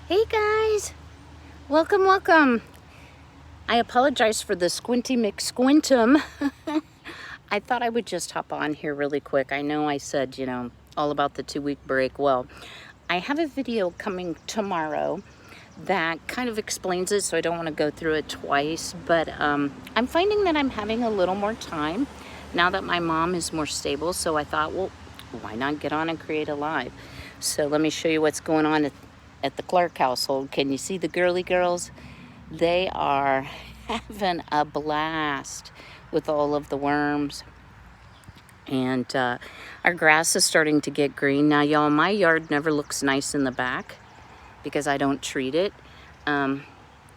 Hey guys, welcome. I apologize for the squinty McSquintum. I thought I would just hop on here really quick. I know I said, all about the 2-week break. Well, I have a video coming tomorrow that kind of explains it, so I don't want to go through it twice, but I'm finding that I'm having a little more time now that my mom is more stable, so I thought, well, why not get on and create a live? So let me show you what's going on at the Clark household. Can you see the girly girls? They are having a blast with all of the worms. And our grass is starting to get green. Now, y'all, my yard never looks nice in the back because I don't treat it,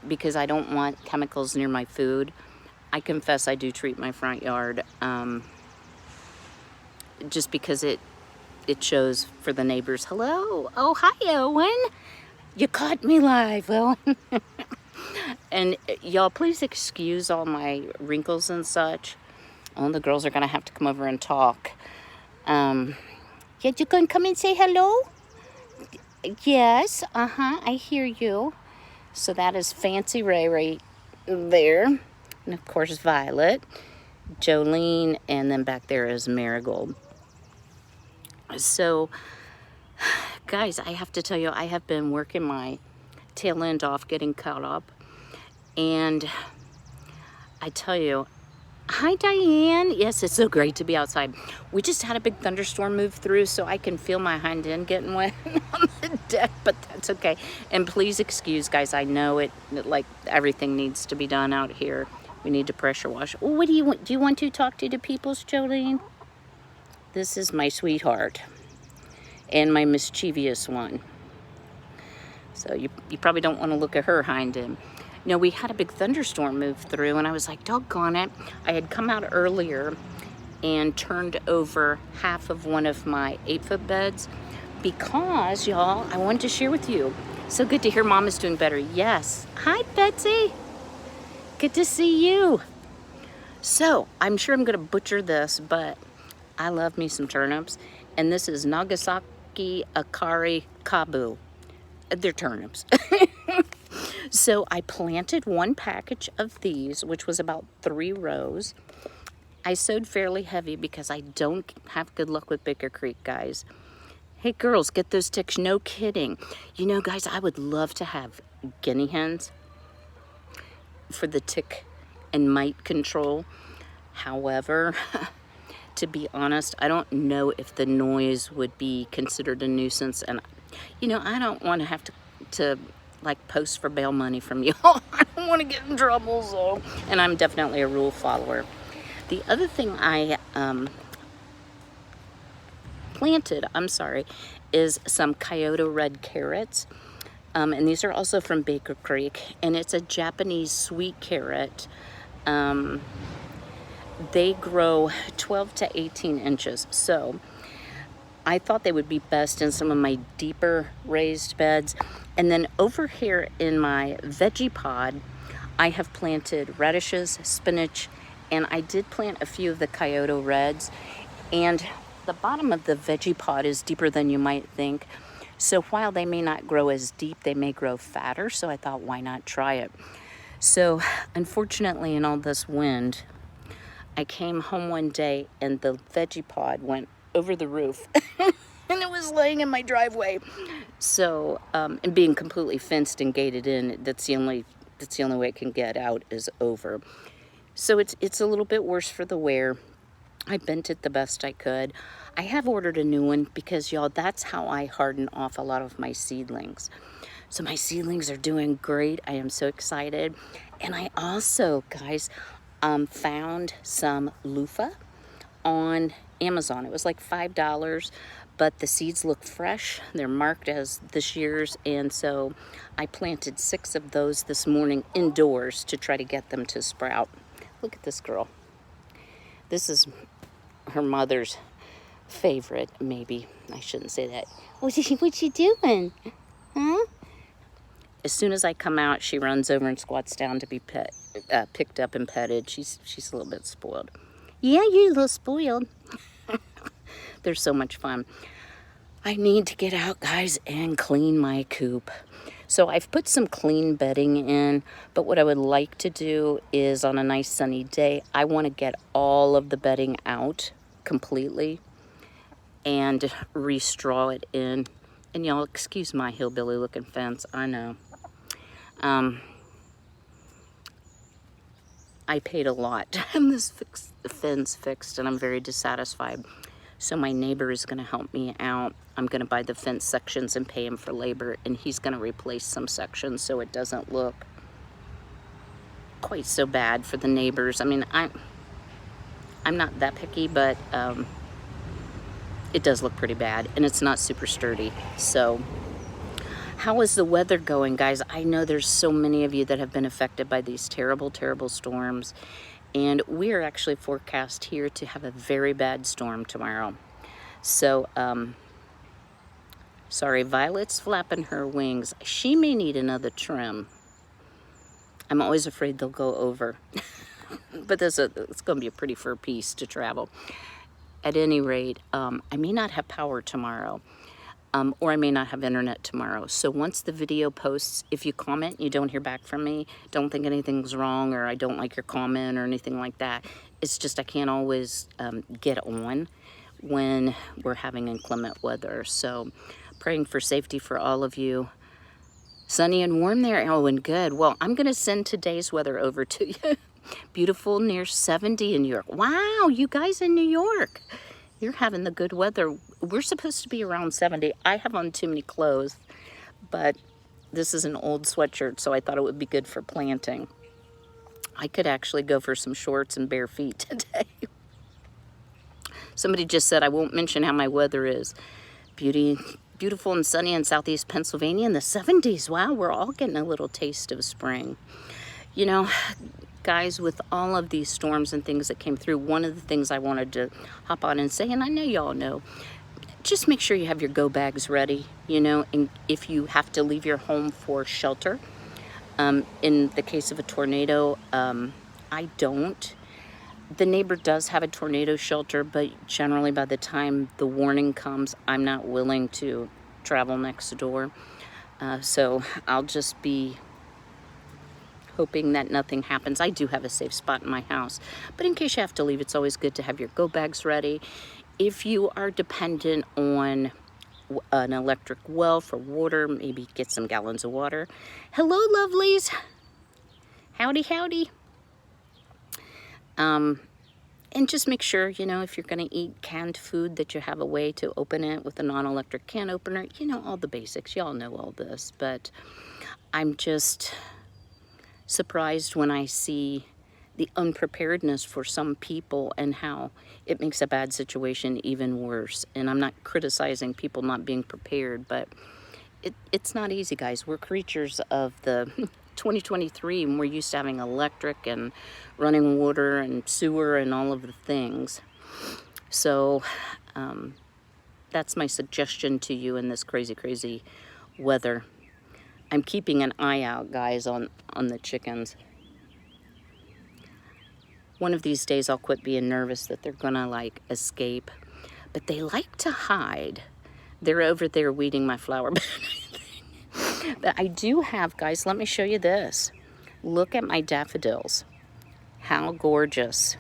because I don't want chemicals near my food. I confess I do treat my front yard, just because it shows for the neighbors. Hello. Oh, hi, Owen. You caught me live, Owen. And y'all, please excuse all my wrinkles and such. Oh, the girls are going to have to come over and talk. Yeah, you going to come and say hello? Yes, I hear you. So that is Fancy Ray right there. And of course, Violet, Jolene, and then back there is Marigold. So, guys, I have to tell you, I have been working my tail end off, getting caught up. And I tell you, hi, Diane. Yes, it's so great to be outside. We just had a big thunderstorm move through, so I can feel my hind end getting wet on the deck, but that's okay. And please excuse, guys. I know it like everything needs to be done out here. We need to pressure wash. Oh, what do you want? Do you want to talk to the peoples, Jolene? This is my sweetheart and my mischievous one. So you probably don't want to look at her hind end. We had a big thunderstorm move through, and I was like, doggone it. I had come out earlier and turned over half of one of my 8-foot beds because, y'all, I wanted to share with you. So good to hear Mom is doing better. Yes. Hi, Betsy. Good to see you. So I'm sure I'm going to butcher this, but I love me some turnips. And this is Nagasaki Akari Kabu. They're turnips. So I planted one package of these, which was about 3 rows. I sowed fairly heavy because I don't have good luck with Baker Creek, guys. Hey, girls, get those ticks. No kidding. Guys, I would love to have guinea hens for the tick and mite control. However, to be honest, I don't know if the noise would be considered a nuisance. And, I don't want to have to like post for bail money from you. I don't want to get in trouble, so. And I'm definitely a rule follower. The other thing I planted, is some Kyoto red carrots. And these are also from Baker Creek, and it's a Japanese sweet carrot. They grow 12 to 18 inches. So I thought they would be best in some of my deeper raised beds. And then over here in my veggie pod, I have planted radishes, spinach, and I did plant a few of the Kyoto reds. And the bottom of the veggie pod is deeper than you might think. So while they may not grow as deep, they may grow fatter. So I thought, why not try it? So unfortunately, in all this wind, I came home one day and the veggie pod went over the roof and it was laying in my driveway. So, and being completely fenced and gated in, that's the only way it can get out is over. So it's a little bit worse for the wear. I bent it the best I could. I have ordered a new one because, y'all, that's how I harden off a lot of my seedlings. So my seedlings are doing great. I am so excited. And I also, guys, found some loofah on Amazon. It was like $5, but the seeds look fresh. They're marked as this year's, and so I planted 6 of those this morning indoors to try to get them to sprout. Look at this girl. This is her mother's favorite, maybe. I shouldn't say that. What you doing? Huh? As soon as I come out, she runs over and squats down to be picked up and petted. She's a little bit spoiled. Yeah, you're a little spoiled. They're so much fun. I need to get out, guys, and clean my coop. So I've put some clean bedding in, but what I would like to do is on a nice sunny day, I want to get all of the bedding out completely and re-straw it in. And y'all, excuse my hillbilly looking fence, I know. I paid a lot to have this fence fixed, and I'm very dissatisfied. So my neighbor is going to help me out. I'm going to buy the fence sections and pay him for labor, and he's going to replace some sections so it doesn't look quite so bad for the neighbors. I mean, I'm not that picky, but it does look pretty bad, and it's not super sturdy. So how is the weather going, guys? I know there's so many of you that have been affected by these terrible, terrible storms. And we are actually forecast here to have a very bad storm tomorrow. So, sorry, Violet's flapping her wings. She may need another trim. I'm always afraid they'll go over. But it's going to be a pretty fur piece to travel. At any rate, I may not have power tomorrow. Or I may not have internet tomorrow. So once the video posts, if you comment and you don't hear back from me, don't think anything's wrong or I don't like your comment or anything like that. It's just I can't always get on when we're having inclement weather. So praying for safety for all of you. Sunny and warm there. Oh, and good. Well, I'm going to send today's weather over to you. Beautiful, near 70 in New York. Wow, you guys in New York. You're having the good weather. We're supposed to be around 70. I have on too many clothes, but this is an old sweatshirt, so I thought it would be good for planting. I could actually go for some shorts and bare feet today. Somebody just said I won't mention how my weather is. Beautiful and sunny in southeast Pennsylvania in the 70s. Wow, we're all getting a little taste of spring. You know, guys, with all of these storms and things that came through, one of the things I wanted to hop on and say, and I know y'all know, just make sure you have your go bags ready, you know, and if you have to leave your home for shelter. In the case of a tornado, I don't. The neighbor does have a tornado shelter, but generally by the time the warning comes, I'm not willing to travel next door. So I'll just be hoping that nothing happens. I do have a safe spot in my house, but in case you have to leave, it's always good to have your go bags ready. If you are dependent on an electric well for water, maybe get some gallons of water. Hello, lovelies. Howdy, howdy. And just make sure, you know, if you're going to eat canned food, that you have a way to open it with a non-electric can opener. You know, all the basics. Y'all know all this, but I'm just surprised when I see the unpreparedness for some people and how it makes a bad situation even worse. And I'm not criticizing people not being prepared, but it's not easy, guys. We're creatures of the 2023, and we're used to having electric and running water and sewer and all of the things. So that's my suggestion to you in this crazy, crazy weather. I'm keeping an eye out, guys, on the chickens. One of these days I'll quit being nervous that they're gonna like escape, but they like to hide. They're over there weeding my flower bed. But I do have, guys, let me show you this. Look at my daffodils. How gorgeous.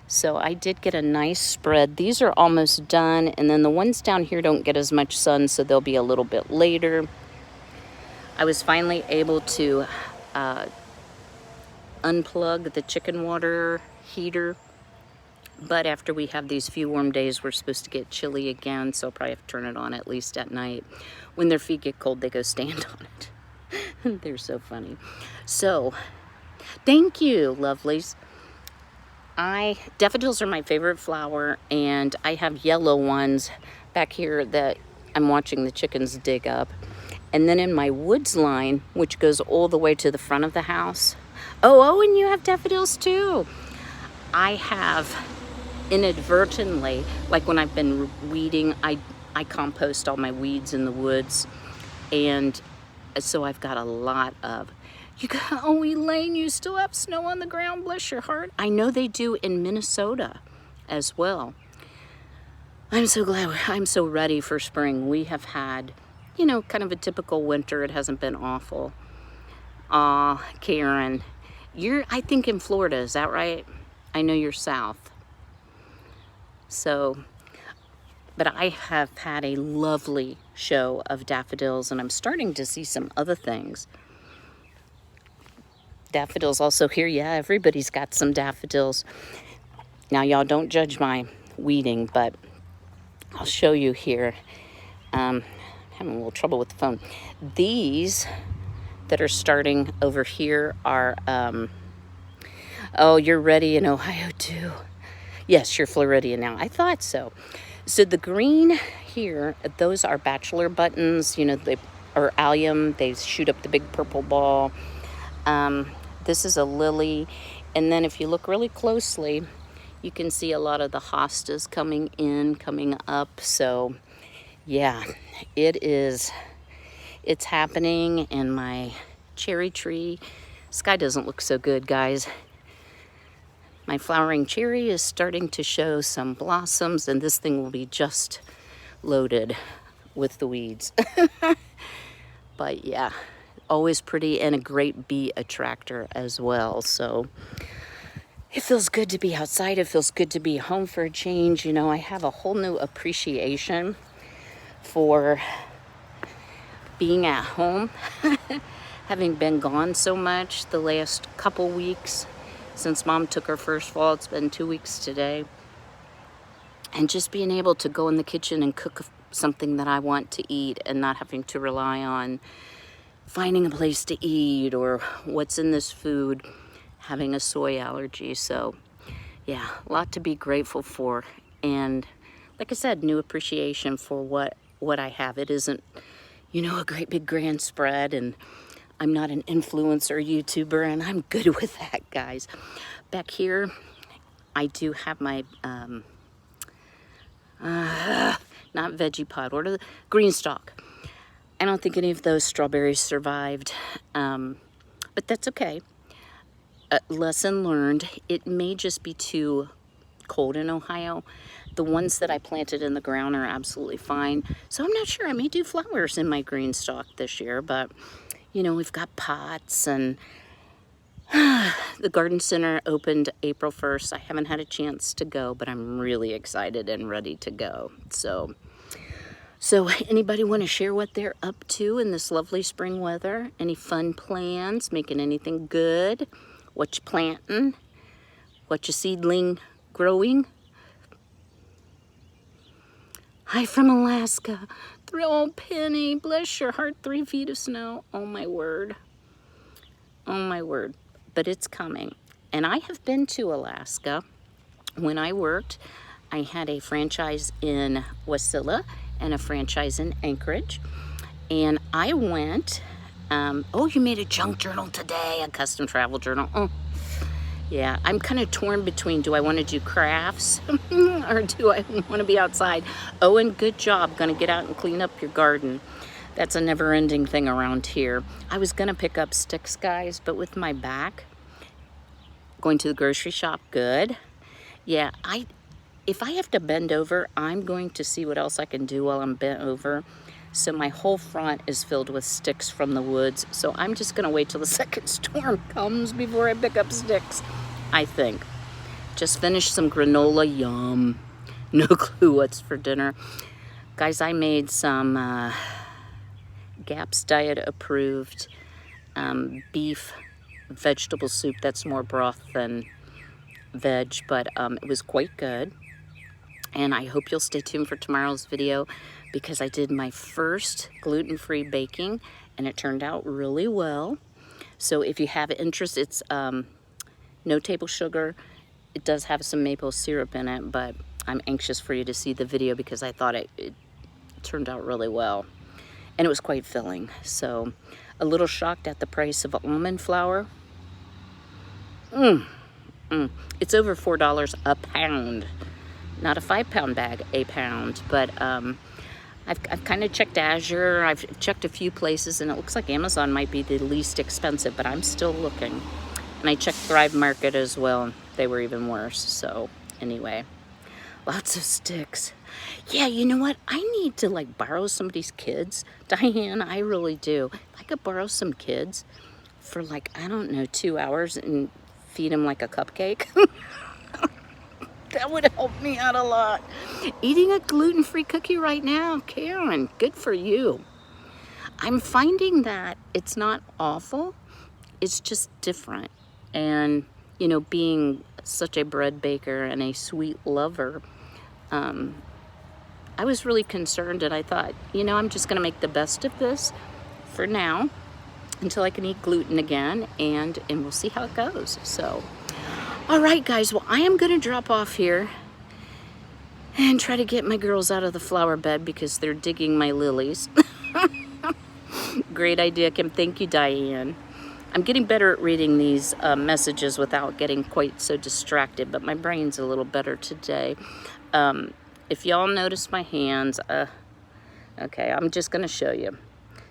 So I did get a nice spread. These are almost done, and then the ones down here don't get as much sun, so they'll be a little bit later. I was finally able to unplug the chicken water heater, but after we have these few warm days, we're supposed to get chilly again, so I'll probably have to turn it on at least at night. When their feet get cold, they go stand on it. They're so funny. So thank you, lovelies. Daffodils are my favorite flower, and I have yellow ones back here that I'm watching the chickens dig up. And then in my woods line, which goes all the way to the front of the house. Oh, and you have daffodils too. I have inadvertently, like when I've been weeding, I compost all my weeds in the woods. And so I've got a lot of, oh, Elaine, you still have snow on the ground, bless your heart. I know they do in Minnesota as well. I'm so glad, I'm so ready for spring. We have had, you know, kind of a typical winter. It hasn't been awful. Aw, Karen, you're, I think, in Florida, is that right? I know you're south. So, but I have had a lovely show of daffodils, and I'm starting to see some other things. Daffodils also here. Yeah, everybody's got some daffodils. Now, y'all don't judge my weeding, but I'll show you here. I'm having a little trouble with the phone. These that are starting over here are, oh, you're ready in Ohio too. Yes, you're Floridian now. I thought so. So the green here, those are bachelor buttons. You know, they are allium. They shoot up the big purple ball. This is a lily. And then if you look really closely, you can see a lot of the hostas coming in, coming up. So yeah, it's happening. And my cherry tree, sky doesn't look so good, guys. My flowering cherry is starting to show some blossoms, and this thing will be just loaded with the weeds. But yeah, always pretty and a great bee attractor as well. So it feels good to be outside. It feels good to be home for a change. You know, I have a whole new appreciation for being at home, having been gone so much the last couple weeks. Since Mom took her first fall, it's been 2 weeks today. And just being able to go in the kitchen and cook something that I want to eat and not having to rely on finding a place to eat or what's in this food, having a soy allergy. So yeah, a lot to be grateful for. And like I said, new appreciation for what I have. It isn't, you know, a great big grand spread, and I'm not an influencer YouTuber, and I'm good with that, guys. Back here, I do have my, not veggie pod, what are the, green stalk. I don't think any of those strawberries survived, but that's okay. Lesson learned, it may just be too cold in Ohio. The ones that I planted in the ground are absolutely fine. So I'm not sure, I may do flowers in my green stalk this year, but you know, we've got pots, and the garden center opened April 1st. I haven't had a chance to go, but I'm really excited and ready to go. So anybody want to share what they're up to in this lovely spring weather? Any fun plans? Making anything good? What you planting? What you seedling growing? Hi from Alaska. Oh, Penny, bless your heart, 3 feet of snow. Oh, my word. Oh, my word. But it's coming. And I have been to Alaska. When I worked, I had a franchise in Wasilla and a franchise in Anchorage. And I went, oh, you made a junk journal today, a custom travel journal. Oh, yeah, I'm kind of torn between, do I want to do crafts or do I want to be outside? Oh, and good job. Going to get out and clean up your garden. That's a never-ending thing around here. I was going to pick up sticks, guys, but with my back, going to the grocery shop, good. Yeah, if I have to bend over, I'm going to see what else I can do while I'm bent over. So my whole front is filled with sticks from the woods. So I'm just going to wait till the second storm comes before I pick up sticks, I think. Just finished some granola, yum. No clue what's for dinner. Guys, I made some GAPS diet approved beef vegetable soup. That's more broth than veg, but it was quite good. And I hope you'll stay tuned for tomorrow's video, because I did my first gluten-free baking and it turned out really well. So if you have interest, it's no table sugar. It does have some maple syrup in it, but I'm anxious for you to see the video because I thought it turned out really well. And it was quite filling. So a little shocked at the price of almond flour. It's over $4 a pound. Not a 5-pound bag, a pound. But I've kind of checked Azure. I've checked a few places, and it looks like Amazon might be the least expensive, but I'm still looking. And I checked Thrive Market as well. They were even worse. So anyway, Lots of sticks. Yeah, you know what? I need to like borrow somebody's kids. Diane, I really do. If I could borrow some kids for like, I don't know, 2 hours and feed them like a cupcake. That would help me out a lot. Eating a gluten-free cookie right now, Karen, good for you. I'm finding that it's not awful, it's just different. And, you know, being such a bread baker and a sweet lover, I was really concerned, and I thought, you know, I'm just gonna make the best of this for now until I can eat gluten again, and we'll see how it goes. So, all right, guys, well, I am gonna drop off here and try to get my girls out of the flower bed because they're digging my lilies. Great idea, Kim. Thank you, Diane. I'm getting better at reading these messages without getting quite so distracted, but my brain's a little better today. If y'all notice my hands, okay, I'm just gonna show you.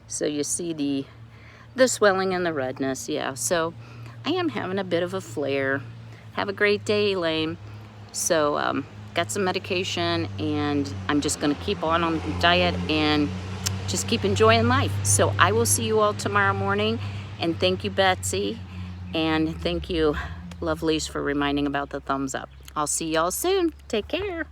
So you see the swelling and the redness, yeah. So I am having a bit of a flare. Have a great day, Elaine. So got some medication, and I'm just gonna keep on the diet and just keep enjoying life. So I will see you all tomorrow morning. And thank you, Betsy. And thank you, Lovelies, for reminding about the thumbs up. I'll see y'all soon. Take care.